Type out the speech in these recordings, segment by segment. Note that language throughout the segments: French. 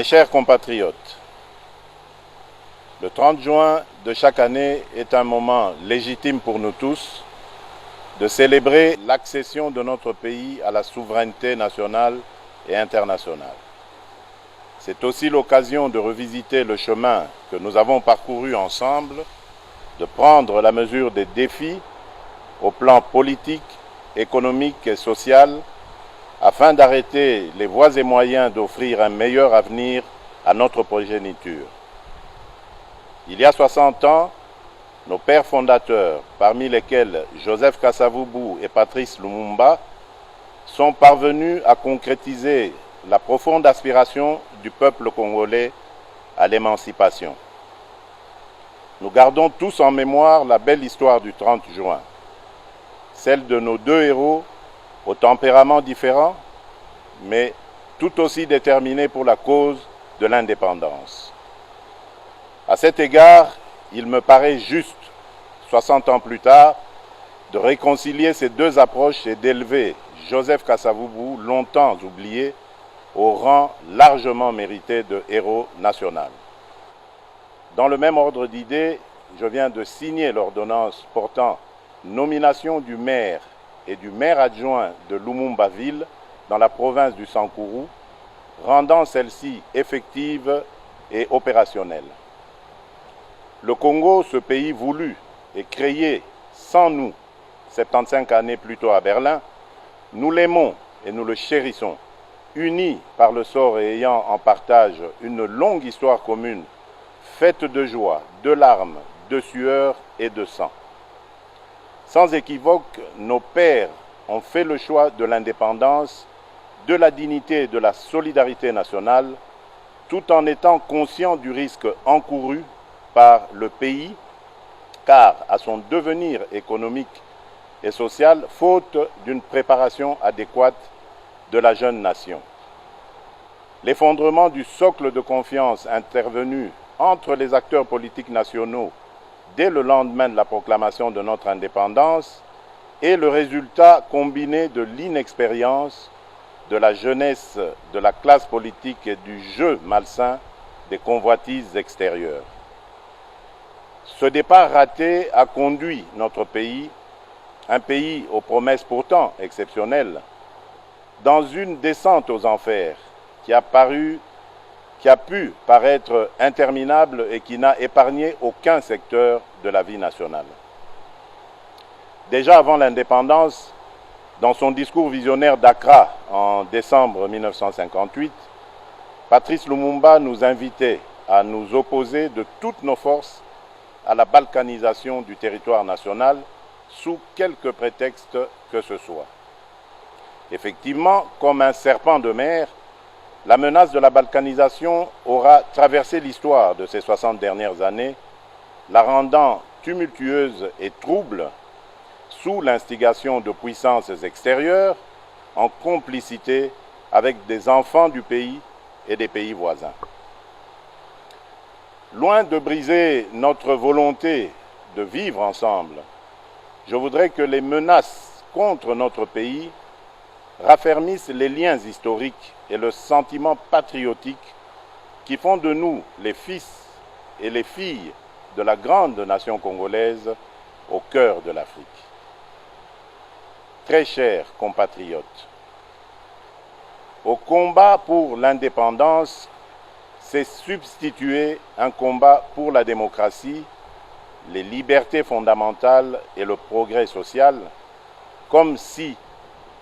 Mes chers compatriotes, le 30 juin de chaque année est un moment légitime pour nous tous de célébrer l'accession de notre pays à la souveraineté nationale et internationale. C'est aussi l'occasion de revisiter le chemin que nous avons parcouru ensemble, de prendre la mesure des défis au plan politique, économique et social, afin d'arrêter les voies et moyens d'offrir un meilleur avenir à notre progéniture. Il y a 60 ans, nos pères fondateurs, parmi lesquels Joseph Kasavubu et Patrice Lumumba, sont parvenus à concrétiser la profonde aspiration du peuple congolais à l'émancipation. Nous gardons tous en mémoire la belle histoire du 30 juin, celle de nos deux héros au tempérament différent, mais tout aussi déterminés pour la cause de l'indépendance. À cet égard, il me paraît juste, 60 ans plus tard, de réconcilier ces deux approches et d'élever Joseph Kasavubu, longtemps oublié, au rang largement mérité de héros national. Dans le même ordre d'idées, je viens de signer l'ordonnance portant nomination du maire et du maire adjoint de Lumumba-Ville dans la province du Sankourou, rendant celle-ci effective et opérationnelle. Le Congo, ce pays voulu et créé sans nous, 75 années plus tôt à Berlin, nous l'aimons et nous le chérissons, unis par le sort et ayant en partage une longue histoire commune, faite de joie, de larmes, de sueur et de sang. Sans équivoque, nos pères ont fait le choix de l'indépendance, de la dignité et de la solidarité nationale, tout en étant conscients du risque encouru par le pays, car à son devenir économique et social, faute d'une préparation adéquate de la jeune nation. L'effondrement du socle de confiance intervenu entre les acteurs politiques nationaux dès le lendemain de la proclamation de notre indépendance est le résultat combiné de l'inexpérience, de la jeunesse de la classe politique et du jeu malsain des convoitises extérieures. Ce départ raté a conduit notre pays, un pays aux promesses pourtant exceptionnelles, dans une descente aux enfers qui a pu paraître interminable et qui n'a épargné aucun secteur de la vie nationale. Déjà avant l'indépendance, dans son discours visionnaire d'Accra en décembre 1958, Patrice Lumumba nous invitait à nous opposer de toutes nos forces à la balkanisation du territoire national sous quelque prétexte que ce soit. Effectivement, comme un serpent de mer, la menace de la balkanisation aura traversé l'histoire de ces 60 dernières années, la rendant tumultueuse et trouble sous l'instigation de puissances extérieures en complicité avec des enfants du pays et des pays voisins. Loin de briser notre volonté de vivre ensemble, je voudrais que les menaces contre notre pays raffermissent les liens historiques et le sentiment patriotique qui font de nous les fils et les filles de la grande nation congolaise au cœur de l'Afrique. Très chers compatriotes, au combat pour l'indépendance s'est substitué un combat pour la démocratie, les libertés fondamentales et le progrès social, comme si,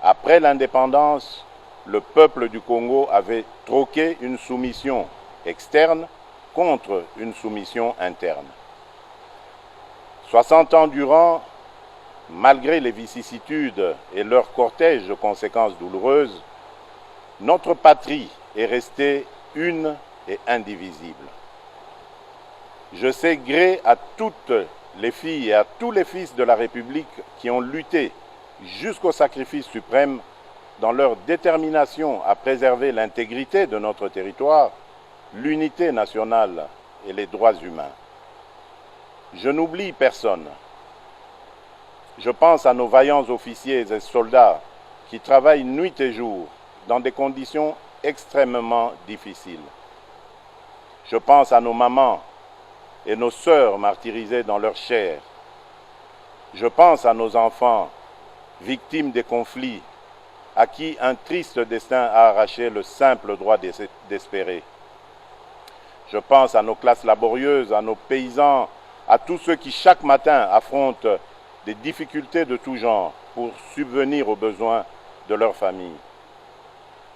après l'indépendance, le peuple du Congo avait troqué une soumission externe contre une soumission interne. 60 ans durant, malgré les vicissitudes et leur cortège de conséquences douloureuses, notre patrie est restée une et indivisible. Je sais gré à toutes les filles et à tous les fils de la République qui ont lutté jusqu'au sacrifice suprême dans leur détermination à préserver l'intégrité de notre territoire, l'unité nationale et les droits humains. Je n'oublie personne. Je pense à nos vaillants officiers et soldats qui travaillent nuit et jour dans des conditions extrêmement difficiles. Je pense à nos mamans et nos sœurs martyrisées dans leur chair. Je pense à nos enfants victimes des conflits, à qui un triste destin a arraché le simple droit d'espérer. Je pense à nos classes laborieuses, à nos paysans, à tous ceux qui chaque matin affrontent des difficultés de tout genre pour subvenir aux besoins de leur famille.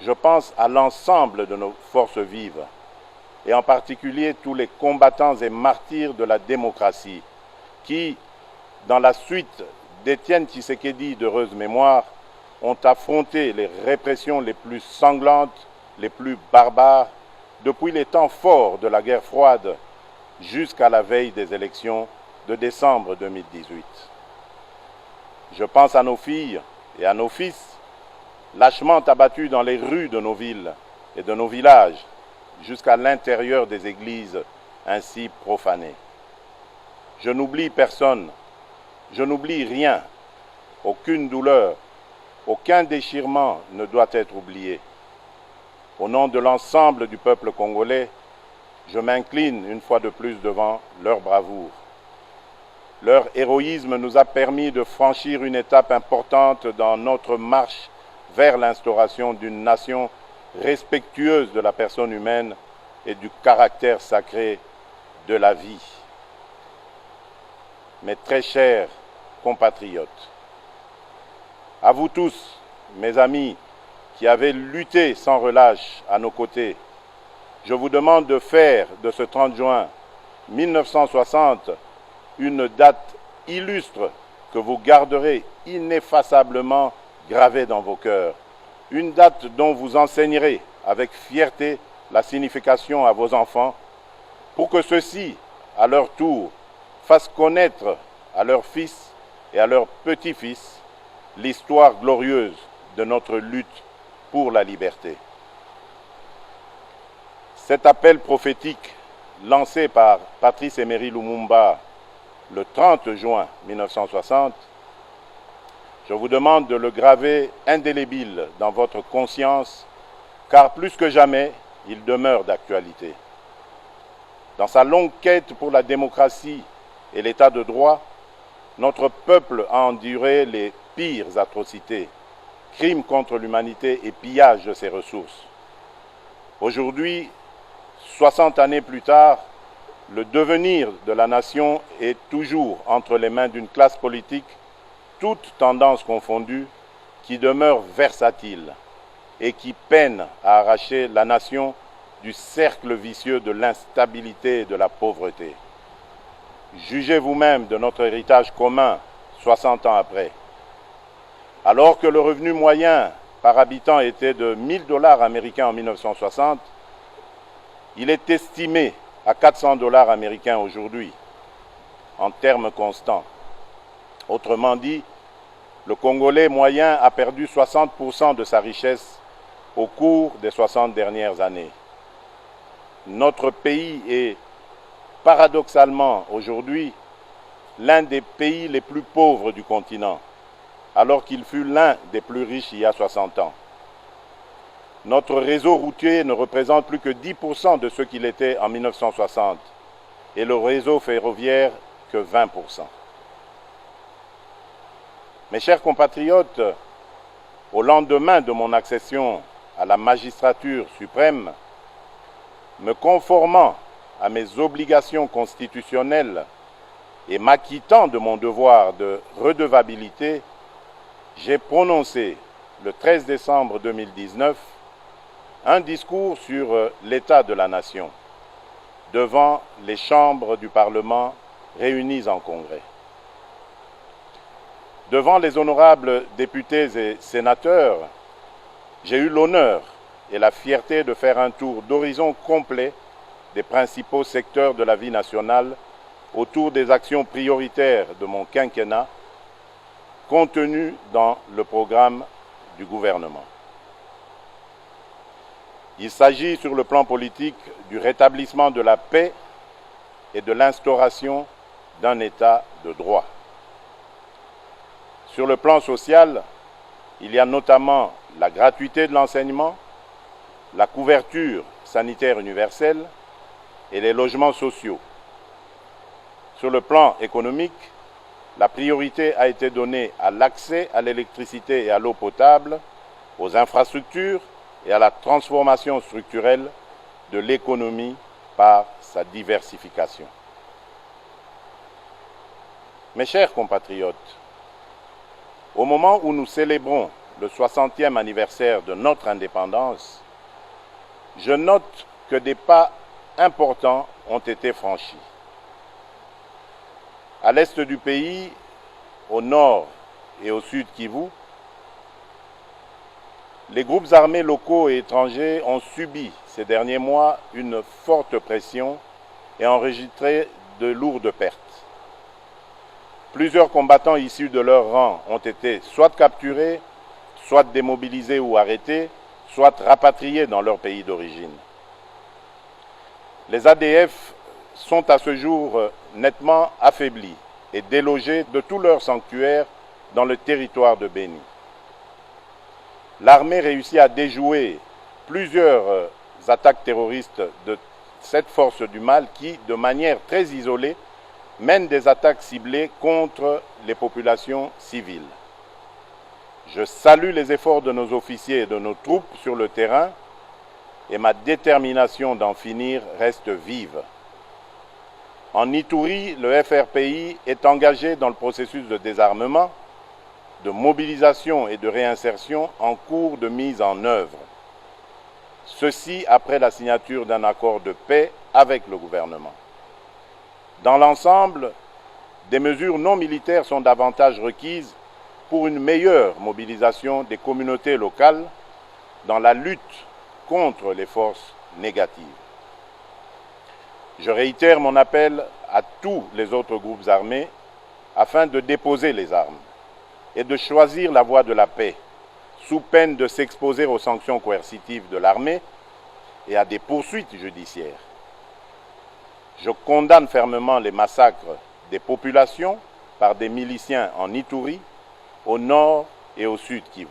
Je pense à l'ensemble de nos forces vives, et en particulier tous les combattants et martyrs de la démocratie, qui, dans la suite d'Étienne Tshisekedi d'heureuse mémoire, ont affronté les répressions les plus sanglantes, les plus barbares, depuis les temps forts de la guerre froide jusqu'à la veille des élections de décembre 2018. Je pense à nos filles et à nos fils, lâchement abattus dans les rues de nos villes et de nos villages, jusqu'à l'intérieur des églises ainsi profanées. Je n'oublie personne, je n'oublie rien, aucune douleur, aucun déchirement ne doit être oublié. Au nom de l'ensemble du peuple congolais, je m'incline une fois de plus devant leur bravoure. Leur héroïsme nous a permis de franchir une étape importante dans notre marche vers l'instauration d'une nation respectueuse de la personne humaine et du caractère sacré de la vie. Mes très chers compatriotes, à vous tous, mes amis, qui avez lutté sans relâche à nos côtés, je vous demande de faire de ce 30 juin 1960 une date illustre que vous garderez ineffaçablement gravée dans vos cœurs, une date dont vous enseignerez avec fierté la signification à vos enfants, pour que ceux-ci, à leur tour, fassent connaître à leurs fils et à leurs petits-fils l'histoire glorieuse de notre lutte pour la liberté. Cet appel prophétique lancé par Patrice Emery Lumumba le 30 juin 1960, je vous demande de le graver indélébile dans votre conscience, car plus que jamais, il demeure d'actualité. Dans sa longue quête pour la démocratie et l'état de droit, notre peuple a enduré les pires atrocités, crimes contre l'humanité et pillage de ses ressources. Aujourd'hui, 60 années plus tard, le devenir de la nation est toujours entre les mains d'une classe politique, toutes tendances confondues, qui demeure versatile et qui peine à arracher la nation du cercle vicieux de l'instabilité et de la pauvreté. Jugez vous-même de notre héritage commun 60 ans après. Alors que le revenu moyen par habitant était de 1 000 $ américains en 1960, il est estimé à 400 $ américains aujourd'hui, en termes constants. Autrement dit, le Congolais moyen a perdu 60% de sa richesse au cours des 60 dernières années. Notre pays est paradoxalement aujourd'hui l'un des pays les plus pauvres du continent, alors qu'il fut l'un des plus riches il y a 60 ans. Notre réseau routier ne représente plus que 10% de ce qu'il était en 1960 et le réseau ferroviaire que 20%. Mes chers compatriotes, au lendemain de mon accession à la magistrature suprême, me conformant à mes obligations constitutionnelles et m'acquittant de mon devoir de redevabilité, j'ai prononcé le 13 décembre 2019 un discours sur l'état de la nation devant les chambres du Parlement réunies en congrès. Devant les honorables députés et sénateurs, j'ai eu l'honneur et la fierté de faire un tour d'horizon complet des principaux secteurs de la vie nationale autour des actions prioritaires de mon quinquennat contenues dans le programme du gouvernement. Il s'agit sur le plan politique du rétablissement de la paix et de l'instauration d'un État de droit. Sur le plan social, il y a notamment la gratuité de l'enseignement, la couverture sanitaire universelle et les logements sociaux. Sur le plan économique, la priorité a été donnée à l'accès à l'électricité et à l'eau potable, aux infrastructures et à la transformation structurelle de l'économie par sa diversification. Mes chers compatriotes, au moment où nous célébrons le 60e anniversaire de notre indépendance, je note que des pas importants ont été franchis. À l'est du pays, au nord et au sud Kivu, les groupes armés locaux et étrangers ont subi ces derniers mois une forte pression et enregistré de lourdes pertes. Plusieurs combattants issus de leur rang ont été soit capturés, soit démobilisés ou arrêtés, soit rapatriés dans leur pays d'origine. Les ADF sont à ce jour nettement affaiblis et délogés de tous leurs sanctuaires dans le territoire de Béni. L'armée réussit à déjouer plusieurs attaques terroristes de cette force du mal qui, de manière très isolée, mène des attaques ciblées contre les populations civiles. Je salue les efforts de nos officiers et de nos troupes sur le terrain et ma détermination d'en finir reste vive. En Ituri, le FRPI est engagé dans le processus de désarmement, de mobilisation et de réinsertion en cours de mise en œuvre. Ceci après la signature d'un accord de paix avec le gouvernement. Dans l'ensemble, des mesures non militaires sont davantage requises pour une meilleure mobilisation des communautés locales dans la lutte contre les forces négatives. Je réitère mon appel à tous les autres groupes armés afin de déposer les armes et de choisir la voie de la paix, sous peine de s'exposer aux sanctions coercitives de l'armée et à des poursuites judiciaires. Je condamne fermement les massacres des populations par des miliciens en Ituri, au nord et au sud Kivu.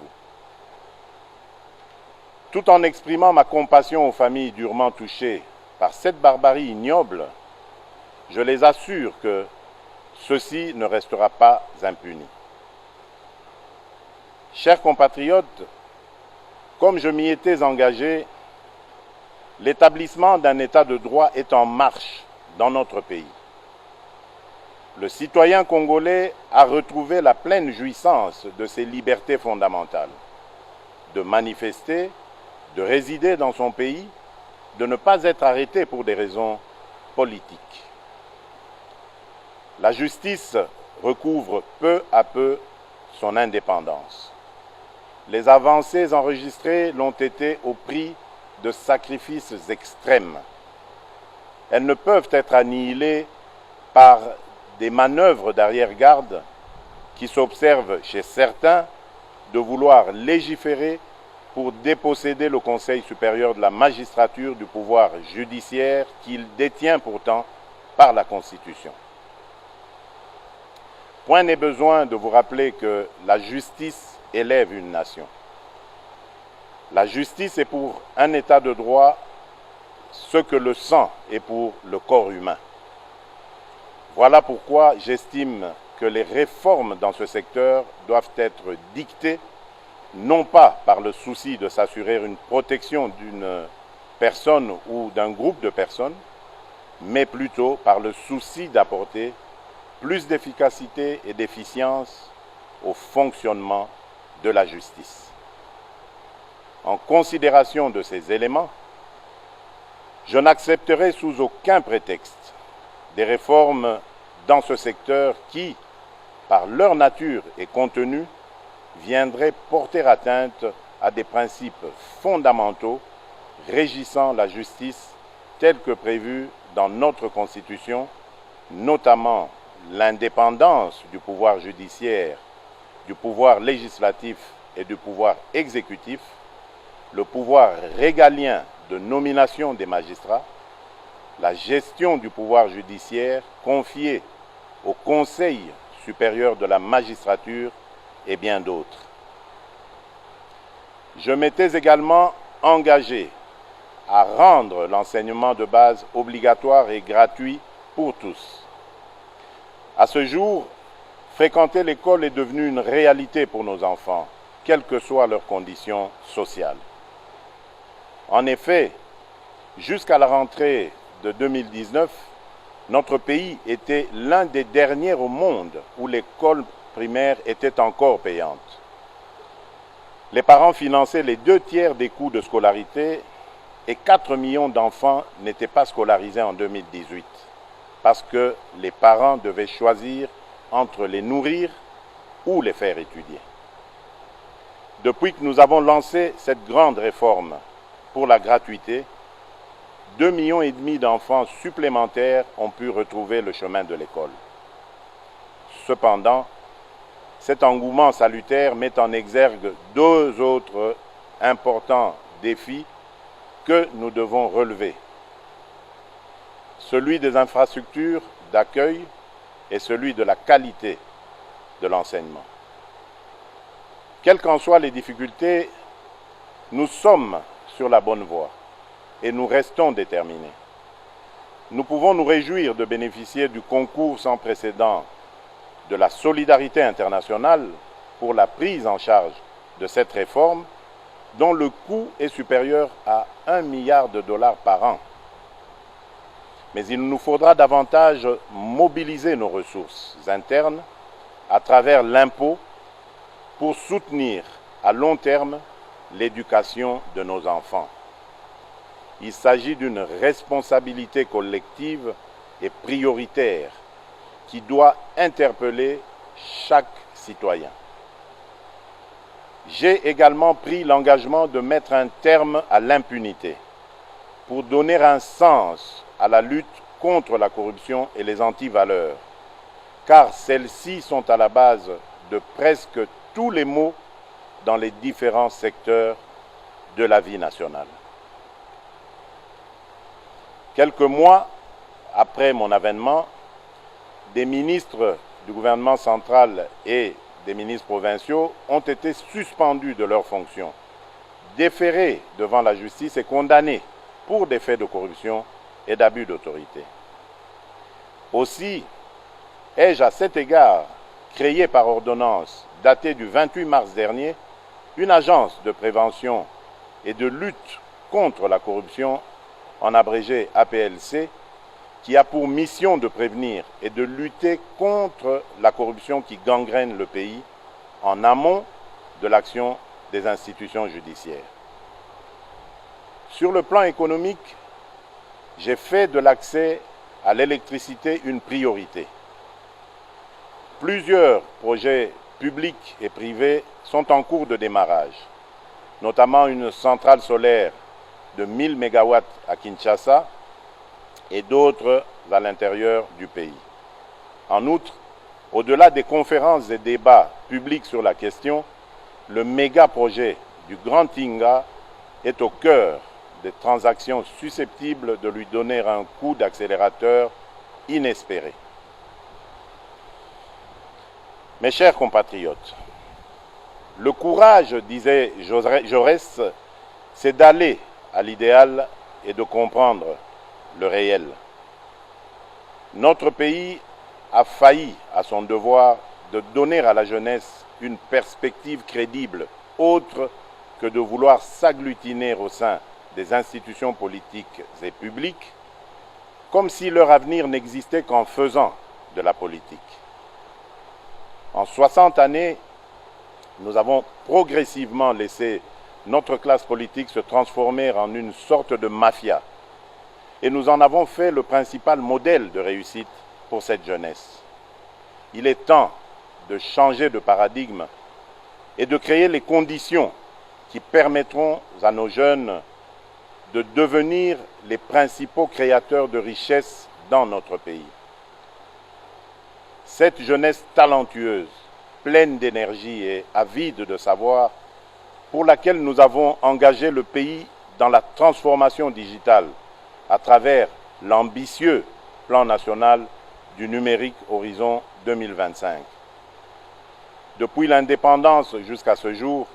Tout en exprimant ma compassion aux familles durement touchées par cette barbarie ignoble, je les assure que ceci ne restera pas impuni. Chers compatriotes, comme je m'y étais engagé, l'établissement d'un État de droit est en marche dans notre pays. Le citoyen congolais a retrouvé la pleine jouissance de ses libertés fondamentales, de manifester, de résider dans son pays, de ne pas être arrêté pour des raisons politiques. La justice recouvre peu à peu son indépendance. Les avancées enregistrées l'ont été au prix de sacrifices extrêmes. Elles ne peuvent être annihilées par des manœuvres d'arrière-garde qui s'observent chez certains de vouloir légiférer pour déposséder le Conseil supérieur de la magistrature du pouvoir judiciaire qu'il détient pourtant par la Constitution. Point n'est besoin de vous rappeler que la justice élève une nation. La justice est pour un État de droit ce que le sang est pour le corps humain. Voilà pourquoi j'estime que les réformes dans ce secteur doivent être dictées non pas par le souci de s'assurer une protection d'une personne ou d'un groupe de personnes, mais plutôt par le souci d'apporter plus d'efficacité et d'efficience au fonctionnement de la justice. En considération de ces éléments, je n'accepterai sous aucun prétexte des réformes dans ce secteur qui, par leur nature et contenu, viendraient porter atteinte à des principes fondamentaux régissant la justice telle que prévue dans notre Constitution, notamment l'indépendance du pouvoir judiciaire, du pouvoir législatif et du pouvoir exécutif, le pouvoir régalien de nomination des magistrats, la gestion du pouvoir judiciaire confiée au Conseil supérieur de la magistrature et bien d'autres. Je m'étais également engagé à rendre l'enseignement de base obligatoire et gratuit pour tous. À ce jour, fréquenter l'école est devenu une réalité pour nos enfants, quelles que soient leurs conditions sociales. En effet, jusqu'à la rentrée de 2019, notre pays était l'un des derniers au monde où l'école primaire était encore payante. Les parents finançaient les 2/3 des coûts de scolarité et 4 millions d'enfants n'étaient pas scolarisés en 2018 parce que les parents devaient choisir entre les nourrir ou les faire étudier. Depuis que nous avons lancé cette grande réforme pour la gratuité, 2,5 millions d'enfants supplémentaires ont pu retrouver le chemin de l'école. Cependant, cet engouement salutaire met en exergue 2 autres importants défis que nous devons relever. Celui des infrastructures d'accueil et celui de la qualité de l'enseignement. Quelles qu'en soient les difficultés, nous sommes sur la bonne voie et nous restons déterminés. Nous pouvons nous réjouir de bénéficier du concours sans précédent de la solidarité internationale pour la prise en charge de cette réforme dont le coût est supérieur à $1 milliard par an. Mais il nous faudra davantage mobiliser nos ressources internes à travers l'impôt pour soutenir à long terme l'éducation de nos enfants. Il s'agit d'une responsabilité collective et prioritaire qui doit interpeller chaque citoyen. J'ai également pris l'engagement de mettre un terme à l'impunité pour donner un sens à la lutte contre la corruption et les antivaleurs, car celles-ci sont à la base de presque tous les maux dans les différents secteurs de la vie nationale. Quelques mois après mon avènement, des ministres du gouvernement central et des ministres provinciaux ont été suspendus de leurs fonctions, déférés devant la justice et condamnés pour des faits de corruption et d'abus d'autorité. Aussi, ai-je à cet égard créé par ordonnance datée du 28 mars dernier une agence de prévention et de lutte contre la corruption, en abrégé APLC, qui a pour mission de prévenir et de lutter contre la corruption qui gangrène le pays en amont de l'action des institutions judiciaires. Sur le plan économique, j'ai fait de l'accès à l'électricité une priorité. Plusieurs projets publics et privés sont en cours de démarrage, notamment une centrale solaire de 1000 MW à Kinshasa et d'autres à l'intérieur du pays. En outre, au-delà des conférences et débats publics sur la question, le méga-projet du Grand Tinga est au cœur des transactions susceptibles de lui donner un coup d'accélérateur inespéré. Mes chers compatriotes, le courage, disait Jaurès, c'est d'aller à l'idéal et de comprendre le réel. Notre pays a failli à son devoir de donner à la jeunesse une perspective crédible, autre que de vouloir s'agglutiner au sein des institutions politiques et publiques, comme si leur avenir n'existait qu'en faisant de la politique. En 60 années, nous avons progressivement laissé notre classe politique se transformer en une sorte de mafia, et nous en avons fait le principal modèle de réussite pour cette jeunesse. Il est temps de changer de paradigme et de créer les conditions qui permettront à nos jeunes de devenir les principaux créateurs de richesses dans notre pays. Cette jeunesse talentueuse, pleine d'énergie et avide de savoir, pour laquelle nous avons engagé le pays dans la transformation digitale à travers l'ambitieux plan national du numérique Horizon 2025. Depuis l'indépendance jusqu'à ce jour,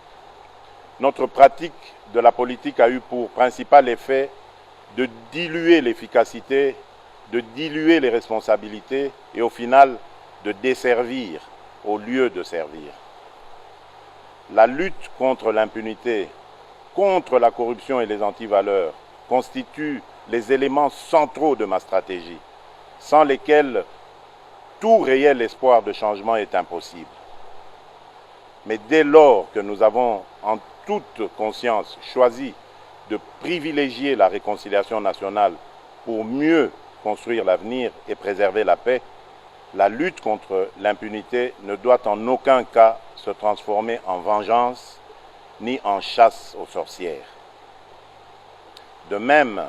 notre pratique de la politique a eu pour principal effet de diluer l'efficacité, de diluer les responsabilités et au final de desservir au lieu de servir. La lutte contre l'impunité, contre la corruption et les antivaleurs constitue les éléments centraux de ma stratégie, sans lesquels tout réel espoir de changement est impossible. Mais dès lors que nous avons en toute conscience choisi de privilégier la réconciliation nationale pour mieux construire l'avenir et préserver la paix, la lutte contre l'impunité ne doit en aucun cas se transformer en vengeance ni en chasse aux sorcières. De même,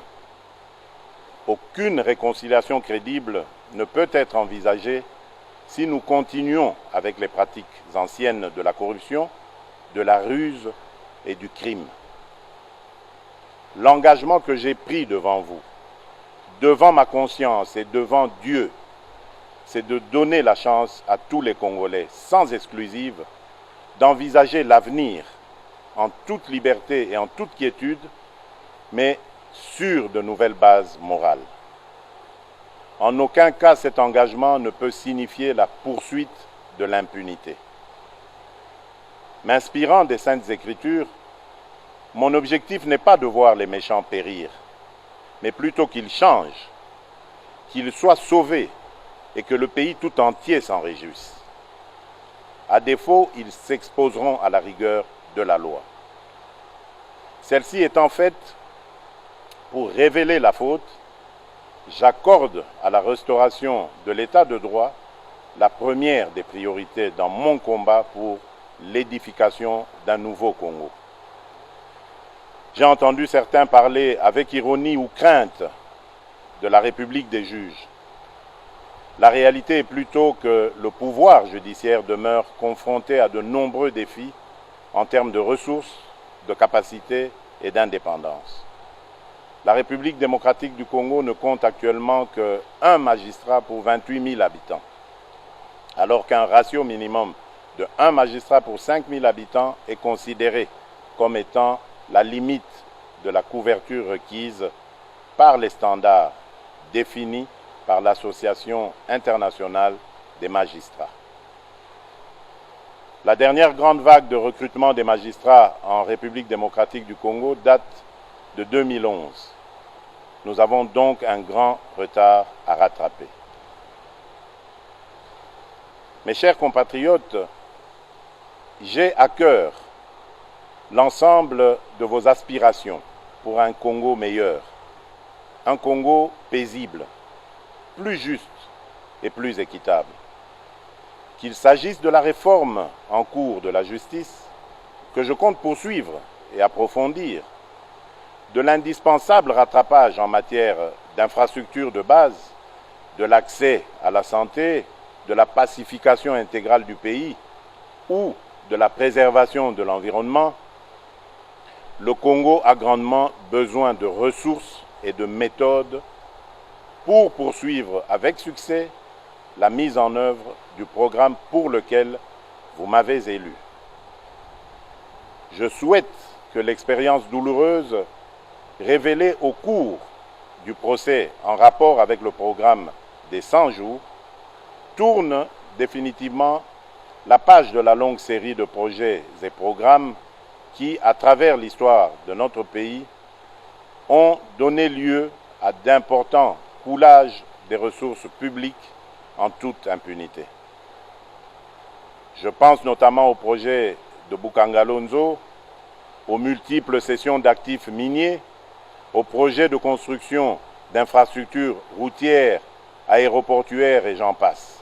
aucune réconciliation crédible ne peut être envisagée si nous continuons avec les pratiques anciennes de la corruption, de la ruse et du crime. L'engagement que j'ai pris devant vous, devant ma conscience et devant Dieu, c'est de donner la chance à tous les Congolais, sans exclusive, d'envisager l'avenir en toute liberté et en toute quiétude, mais sur de nouvelles bases morales. En aucun cas, cet engagement ne peut signifier la poursuite de l'impunité. M'inspirant des Saintes Écritures, mon objectif n'est pas de voir les méchants périr, mais plutôt qu'ils changent, qu'ils soient sauvés et que le pays tout entier s'en réjouisse. À défaut, ils s'exposeront à la rigueur de la loi. Celle-ci étant faite pour révéler la faute, j'accorde à la restauration de l'état de droit la première des priorités dans mon combat pour l'édification d'un nouveau Congo. J'ai entendu certains parler avec ironie ou crainte de la République des juges. La réalité est plutôt que le pouvoir judiciaire demeure confronté à de nombreux défis en termes de ressources, de capacités et d'indépendance. La République démocratique du Congo ne compte actuellement qu'un magistrat pour 28 000 habitants, alors qu'un ratio minimum de 1 magistrat pour 5 000 habitants est considéré comme étant la limite de la couverture requise par les standards définis par l'Association internationale des magistrats. La dernière grande vague de recrutement des magistrats en République démocratique du Congo date de 2011. Nous avons donc un grand retard à rattraper. Mes chers compatriotes, j'ai à cœur l'ensemble de vos aspirations pour un Congo meilleur, un Congo paisible, plus juste et plus équitable. Qu'il s'agisse de la réforme en cours de la justice, que je compte poursuivre et approfondir, de l'indispensable rattrapage en matière d'infrastructures de base, de l'accès à la santé, de la pacification intégrale du pays ou de la préservation de l'environnement, le Congo a grandement besoin de ressources et de méthodes pour poursuivre avec succès la mise en œuvre du programme pour lequel vous m'avez élu. Je souhaite que l'expérience douloureuse révélée au cours du procès en rapport avec le programme des 100 jours tourne définitivement la page de la longue série de projets et programmes qui, à travers l'histoire de notre pays, ont donné lieu à d'importants coulages des ressources publiques en toute impunité. Je pense notamment au projet de Bukangalonzo, aux multiples cessions d'actifs miniers, aux projets de construction d'infrastructures routières, aéroportuaires et j'en passe.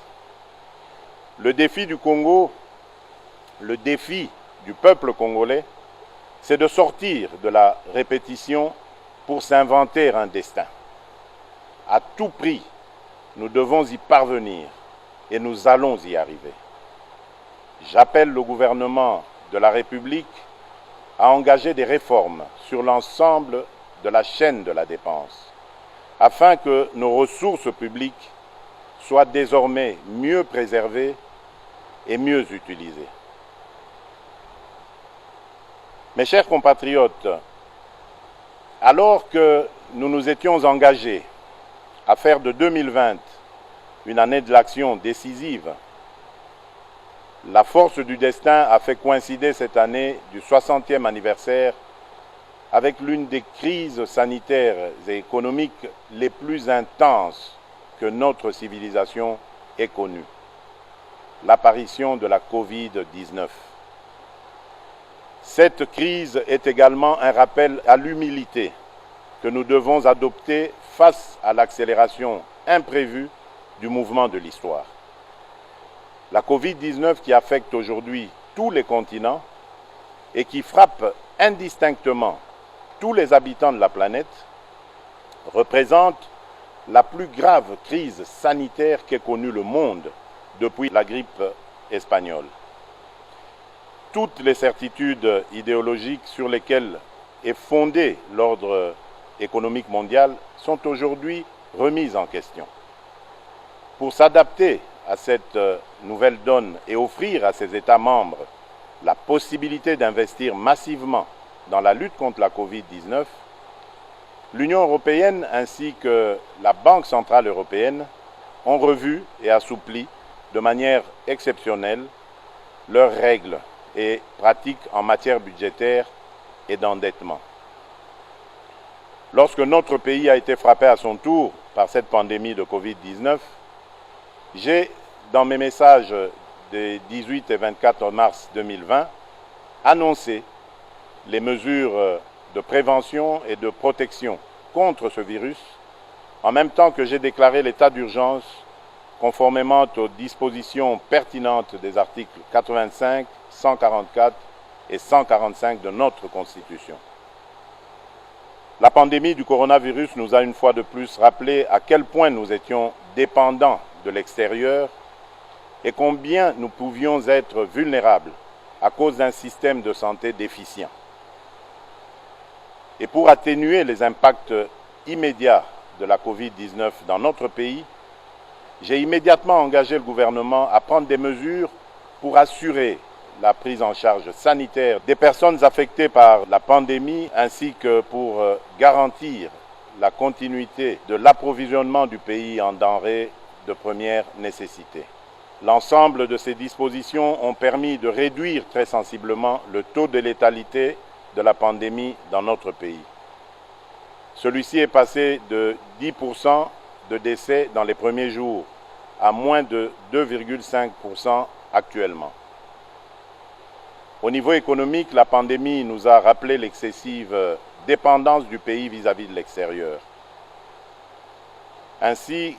Le défi du Congo, le défi du peuple congolais, c'est de sortir de la répétition pour s'inventer un destin. À tout prix, nous devons y parvenir et nous allons y arriver. J'appelle le gouvernement de la République à engager des réformes sur l'ensemble de la chaîne de la dépense, afin que nos ressources publiques soient désormais mieux préservées et mieux utilisées. Mes chers compatriotes, alors que nous nous étions engagés à faire de 2020 une année de l'action décisive, la force du destin a fait coïncider cette année du 60e anniversaire avec l'une des crises sanitaires et économiques les plus intenses que notre civilisation ait connues, l'apparition de la Covid-19. Cette crise est également un rappel à l'humilité que nous devons adopter face à l'accélération imprévue du mouvement de l'histoire. La Covid-19 qui affecte aujourd'hui tous les continents et qui frappe indistinctement tous les habitants de la planète représente la plus grave crise sanitaire qu'ait connue le monde depuis la grippe espagnole. Toutes les certitudes idéologiques sur lesquelles est fondé l'ordre économique mondial sont aujourd'hui remises en question. Pour s'adapter à cette nouvelle donne et offrir à ses États membres la possibilité d'investir massivement dans la lutte contre la Covid-19, l'Union européenne ainsi que la Banque centrale européenne ont revu et assoupli de manière exceptionnelle leurs règles et pratiques en matière budgétaire et d'endettement. Lorsque notre pays a été frappé à son tour par cette pandémie de Covid-19, j'ai, dans mes messages des 18 et 24 mars 2020, annoncé les mesures de prévention et de protection contre ce virus, en même temps que j'ai déclaré l'état d'urgence conformément aux dispositions pertinentes des articles 85, 144 et 145 de notre Constitution. La pandémie du coronavirus nous a une fois de plus rappelé à quel point nous étions dépendants de l'extérieur et combien nous pouvions être vulnérables à cause d'un système de santé déficient. Et pour atténuer les impacts immédiats de la Covid-19 dans notre pays, j'ai immédiatement engagé le gouvernement à prendre des mesures pour assurer la prise en charge sanitaire des personnes affectées par la pandémie ainsi que pour garantir la continuité de l'approvisionnement du pays en denrées de première nécessité. L'ensemble de ces dispositions ont permis de réduire très sensiblement le taux de létalité de la pandémie dans notre pays. Celui-ci est passé de 10% de décès dans les premiers jours à moins de 2,5% actuellement. Au niveau économique, la pandémie nous a rappelé l'excessive dépendance du pays vis-à-vis de l'extérieur. Ainsi,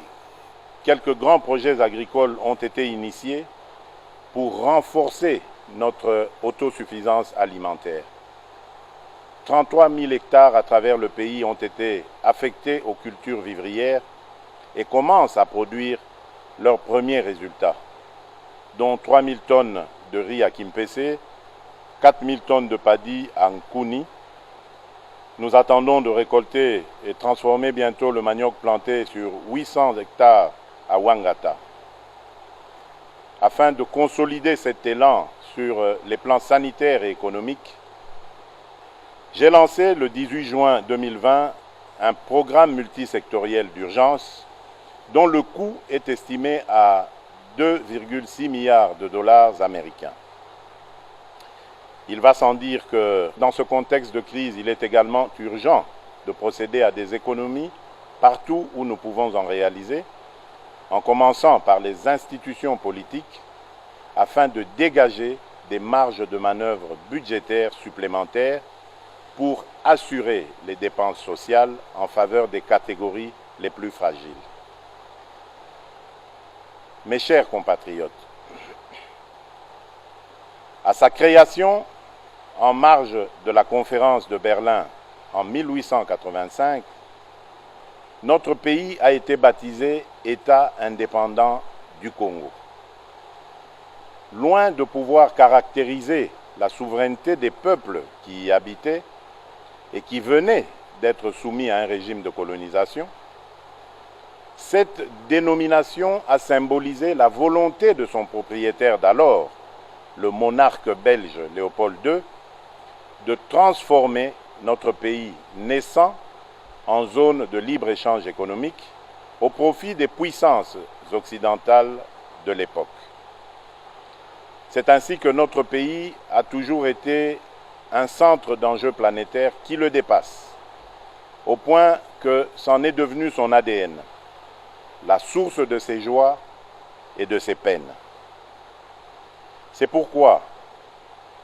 quelques grands projets agricoles ont été initiés pour renforcer notre autosuffisance alimentaire. 33 000 hectares à travers le pays ont été affectés aux cultures vivrières et commencent à produire leurs premiers résultats, dont 3 000 tonnes de riz à Kimpese, 4 000 tonnes de paddy à Nkuni. Nous attendons de récolter et transformer bientôt le manioc planté sur 800 hectares à Wangata. Afin de consolider cet élan sur les plans sanitaires et économiques, j'ai lancé le 18 juin 2020 un programme multisectoriel d'urgence dont le coût est estimé à 2,6 milliards de dollars américains. Il va sans dire que dans ce contexte de crise, il est également urgent de procéder à des économies partout où nous pouvons en réaliser, en commençant par les institutions politiques, afin de dégager des marges de manœuvre budgétaires supplémentaires pour assurer les dépenses sociales en faveur des catégories les plus fragiles. Mes chers compatriotes, à sa création, en marge de la conférence de Berlin en 1885, notre pays a été baptisé État indépendant du Congo. Loin de pouvoir caractériser la souveraineté des peuples qui y habitaient et qui venaient d'être soumis à un régime de colonisation, cette dénomination a symbolisé la volonté de son propriétaire d'alors, le monarque belge Léopold II, de transformer notre pays naissant en zone de libre-échange économique au profit des puissances occidentales de l'époque. C'est ainsi que notre pays a toujours été un centre d'enjeux planétaires qui le dépasse, au point que c'en est devenu son ADN, la source de ses joies et de ses peines. C'est pourquoi,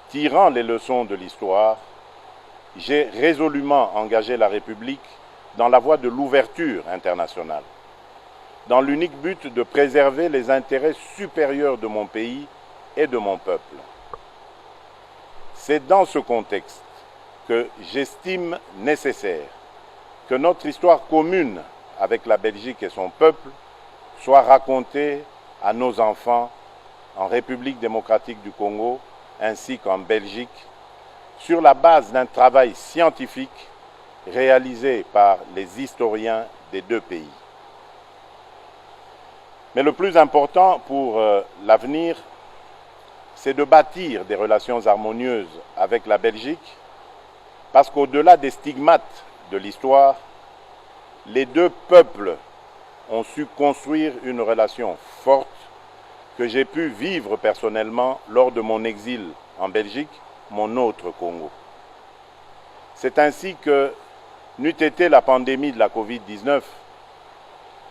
tirant les leçons de l'histoire, j'ai résolument engagé la République dans la voie de l'ouverture internationale, dans l'unique but de préserver les intérêts supérieurs de mon pays et de mon peuple. C'est dans ce contexte que j'estime nécessaire que notre histoire commune avec la Belgique et son peuple soit racontée à nos enfants en République démocratique du Congo ainsi qu'en Belgique sur la base d'un travail scientifique réalisé par les historiens des deux pays. Mais le plus important pour l'avenir, c'est de bâtir des relations harmonieuses avec la Belgique, parce qu'au-delà des stigmates de l'histoire, les deux peuples ont su construire une relation forte que j'ai pu vivre personnellement lors de mon exil en Belgique, mon autre Congo. C'est ainsi que, n'eût été la pandémie de la Covid-19,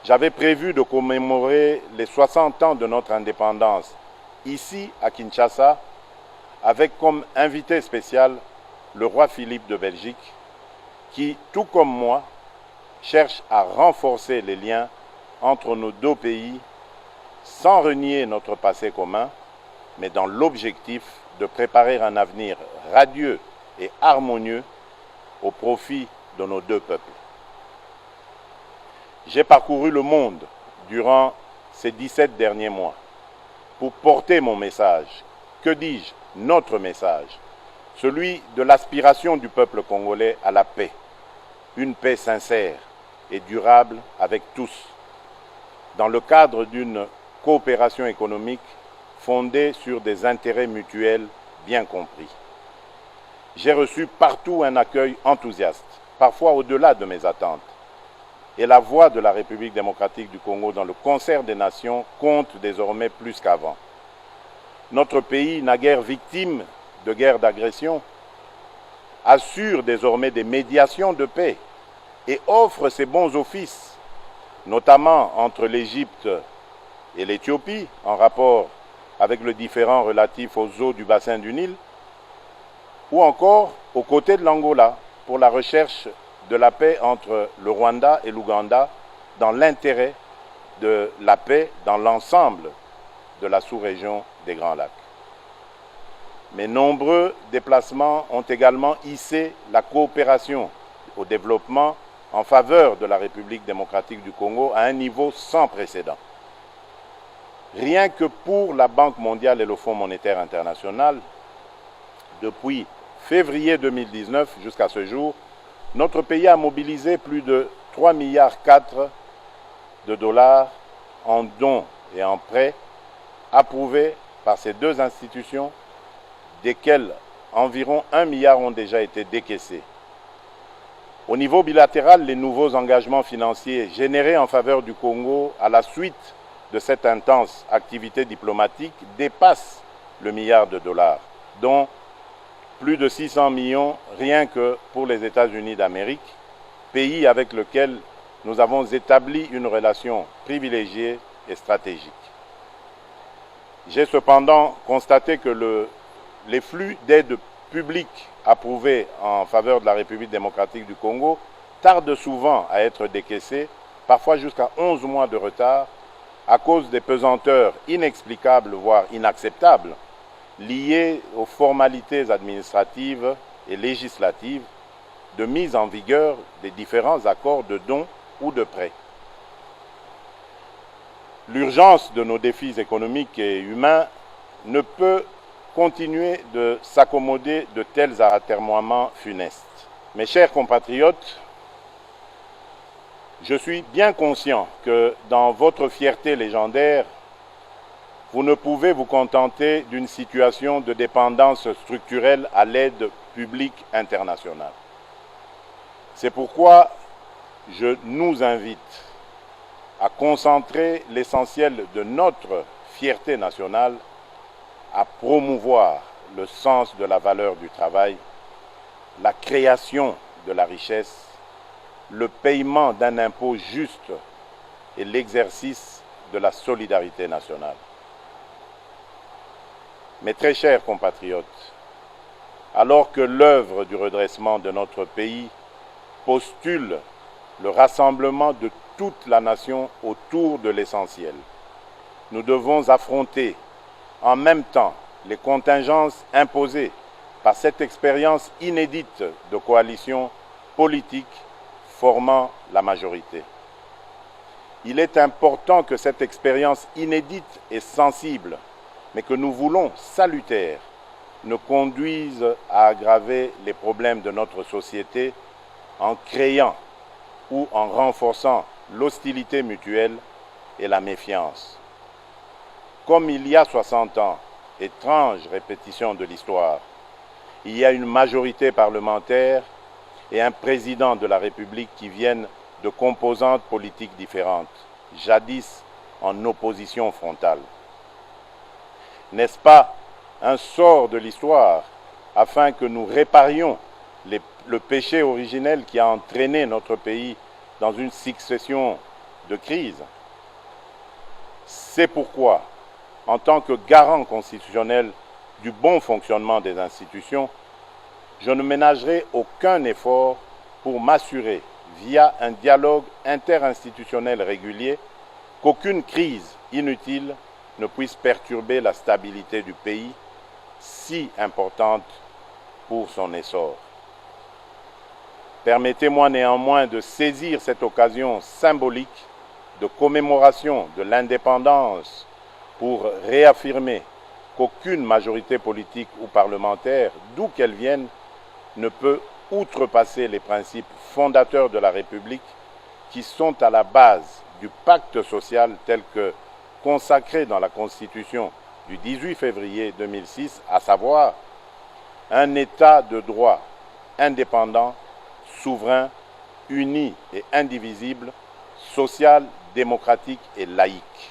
j'avais prévu de commémorer les 60 ans de notre indépendance ici à Kinshasa, avec comme invité spécial le roi Philippe de Belgique, qui, tout comme moi, cherche à renforcer les liens entre nos deux pays sans renier notre passé commun, mais dans l'objectif de préparer un avenir radieux et harmonieux au profit de nos deux peuples. J'ai parcouru le monde durant ces 17 derniers mois pour porter mon message, que dis-je, notre message, celui de l'aspiration du peuple congolais à la paix, une paix sincère et durable avec tous, dans le cadre d'une coopération économique fondée sur des intérêts mutuels bien compris. J'ai reçu partout un accueil enthousiaste, parfois au-delà de mes attentes. Et la voix de la République démocratique du Congo dans le concert des nations compte désormais plus qu'avant. Notre pays, naguère victime de guerres d'agression, assure désormais des médiations de paix et offre ses bons offices, notamment entre l'Égypte et l'Éthiopie, en rapport avec le différend relatif aux eaux du bassin du Nil, ou encore aux côtés de l'Angola pour la recherche de la paix entre le Rwanda et l'Ouganda dans l'intérêt de la paix dans l'ensemble de la sous-région des Grands Lacs. Mais nombreux déplacements ont également hissé la coopération au développement en faveur de la République démocratique du Congo à un niveau sans précédent. Rien que pour la Banque mondiale et le Fonds monétaire international, depuis février 2019 jusqu'à ce jour, notre pays a mobilisé plus de 3,4 milliards de dollars en dons et en prêts approuvés par ces deux institutions, desquels environ 1 milliard ont déjà été décaissés. Au niveau bilatéral, les nouveaux engagements financiers générés en faveur du Congo à la suite de cette intense activité diplomatique dépassent le milliard de dollars, dont plus de 600 millions rien que pour les États-Unis d'Amérique, pays avec lequel nous avons établi une relation privilégiée et stratégique. J'ai cependant constaté que les flux d'aide publique approuvés en faveur de la République démocratique du Congo tardent souvent à être décaissés, parfois jusqu'à 11 mois de retard, à cause des pesanteurs inexplicables, voire inacceptables, liées aux formalités administratives et législatives de mise en vigueur des différents accords de dons ou de prêts. L'urgence de nos défis économiques et humains ne peut continuer de s'accommoder de tels atermoiements funestes. Mes chers compatriotes, je suis bien conscient que dans votre fierté légendaire, vous ne pouvez vous contenter d'une situation de dépendance structurelle à l'aide publique internationale. C'est pourquoi je nous invite à concentrer l'essentiel de notre fierté nationale à promouvoir le sens de la valeur du travail, la création de la richesse, le paiement d'un impôt juste et l'exercice de la solidarité nationale. Mes très chers compatriotes, alors que l'œuvre du redressement de notre pays postule le rassemblement de toute la nation autour de l'essentiel, nous devons affronter en même temps les contingences imposées par cette expérience inédite de coalition politique formant la majorité. Il est important que cette expérience inédite et sensible, mais que nous voulons salutaire, ne conduise à aggraver les problèmes de notre société en créant ou en renforçant l'hostilité mutuelle et la méfiance. Comme il y a 60 ans, étrange répétition de l'histoire, il y a une majorité parlementaire et un président de la République qui viennent de composantes politiques différentes, jadis en opposition frontale. N'est-ce pas un sort de l'histoire afin que nous réparions le péché originel qui a entraîné notre pays dans une succession de crises? C'est pourquoi, en tant que garant constitutionnel du bon fonctionnement des institutions, je ne ménagerai aucun effort pour m'assurer, via un dialogue interinstitutionnel régulier, qu'aucune crise inutile ne puisse perturber la stabilité du pays, si importante pour son essor. Permettez-moi néanmoins de saisir cette occasion symbolique de commémoration de l'indépendance pour réaffirmer qu'aucune majorité politique ou parlementaire, d'où qu'elle vienne, ne peut outrepasser les principes fondateurs de la République qui sont à la base du pacte social tel que consacré dans la Constitution du 18 février 2006, à savoir un État de droit indépendant, souverain, uni et indivisible, social, démocratique et laïque.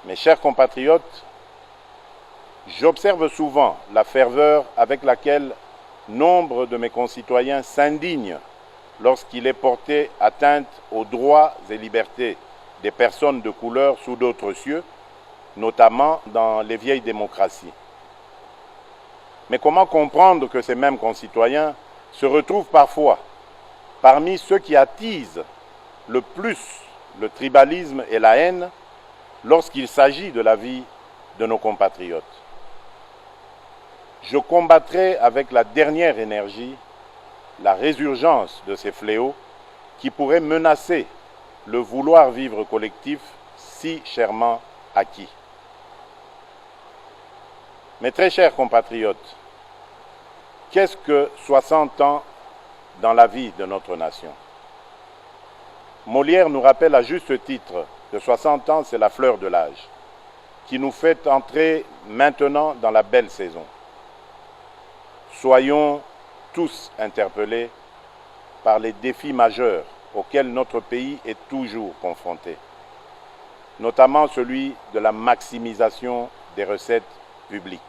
Mes chers compatriotes, j'observe souvent la ferveur avec laquelle nombre de mes concitoyens s'indignent lorsqu'il est porté atteinte aux droits et libertés des personnes de couleur sous d'autres cieux, notamment dans les vieilles démocraties. Mais comment comprendre que ces mêmes concitoyens se retrouvent parfois parmi ceux qui attisent le plus le tribalisme et la haine lorsqu'il s'agit de la vie de nos compatriotes? Je combattrai avec la dernière énergie la résurgence de ces fléaux qui pourraient menacer le vouloir vivre collectif si chèrement acquis. Mes très chers compatriotes, qu'est-ce que 60 ans dans la vie de notre nation? Molière nous rappelle à juste titre que 60 ans, c'est la fleur de l'âge, qui nous fait entrer maintenant dans la belle saison. Soyons tous interpellés par les défis majeurs auxquels notre pays est toujours confronté, notamment celui de la maximisation des recettes publiques.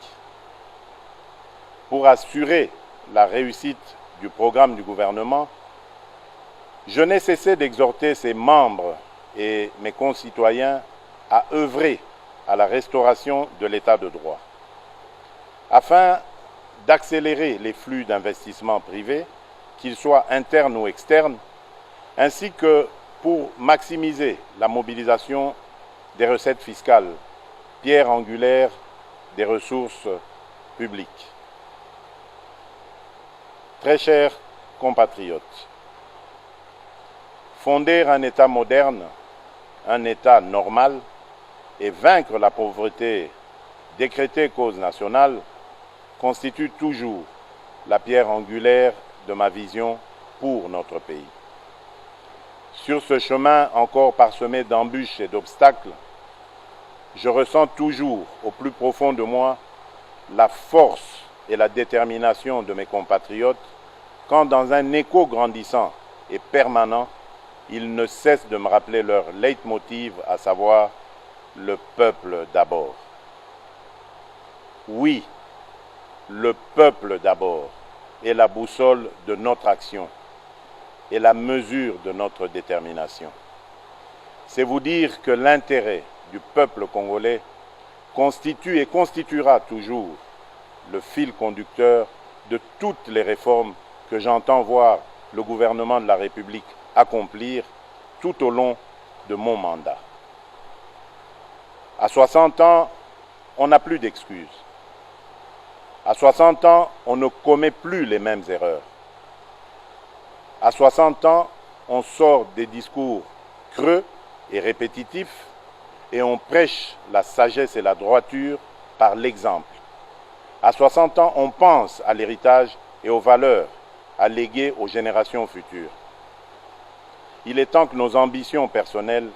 Pour assurer la réussite du programme du gouvernement, je n'ai cessé d'exhorter ses membres et mes concitoyens à œuvrer à la restauration de l'état de droit, afin d'accélérer les flux d'investissement privés, qu'ils soient internes ou externes, ainsi que pour maximiser la mobilisation des recettes fiscales, pierre angulaire des ressources publiques. Très chers compatriotes, fonder un État moderne, un État normal, et vaincre la pauvreté décrétée cause nationale constitue toujours la pierre angulaire de ma vision pour notre pays. Sur ce chemin encore parsemé d'embûches et d'obstacles, je ressens toujours au plus profond de moi la force et la détermination de mes compatriotes quand, dans un écho grandissant et permanent, ils ne cessent de me rappeler leur leitmotiv, à savoir le peuple d'abord. Oui, le peuple d'abord est la boussole de notre action et la mesure de notre détermination. C'est vous dire que l'intérêt du peuple congolais constitue et constituera toujours le fil conducteur de toutes les réformes que j'entends voir le gouvernement de la République accomplir tout au long de mon mandat. À 60 ans, on n'a plus d'excuses. À 60 ans, on ne commet plus les mêmes erreurs. À 60 ans, on sort des discours creux et répétitifs et on prêche la sagesse et la droiture par l'exemple. À 60 ans, on pense à l'héritage et aux valeurs à léguer aux générations futures. Il est temps que nos ambitions personnelles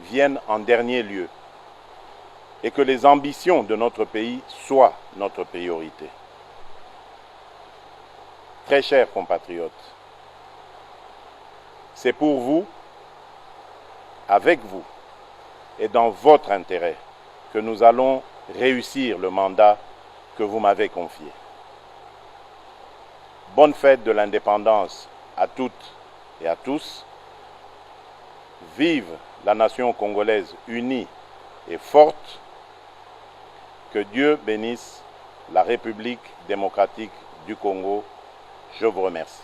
viennent en dernier lieu et que les ambitions de notre pays soient notre priorité. Très chers compatriotes, c'est pour vous, avec vous et dans votre intérêt que nous allons réussir le mandat que vous m'avez confié. Bonne fête de l'indépendance à toutes et à tous. Vive la nation congolaise unie et forte. Que Dieu bénisse la République démocratique du Congo. Je vous remercie.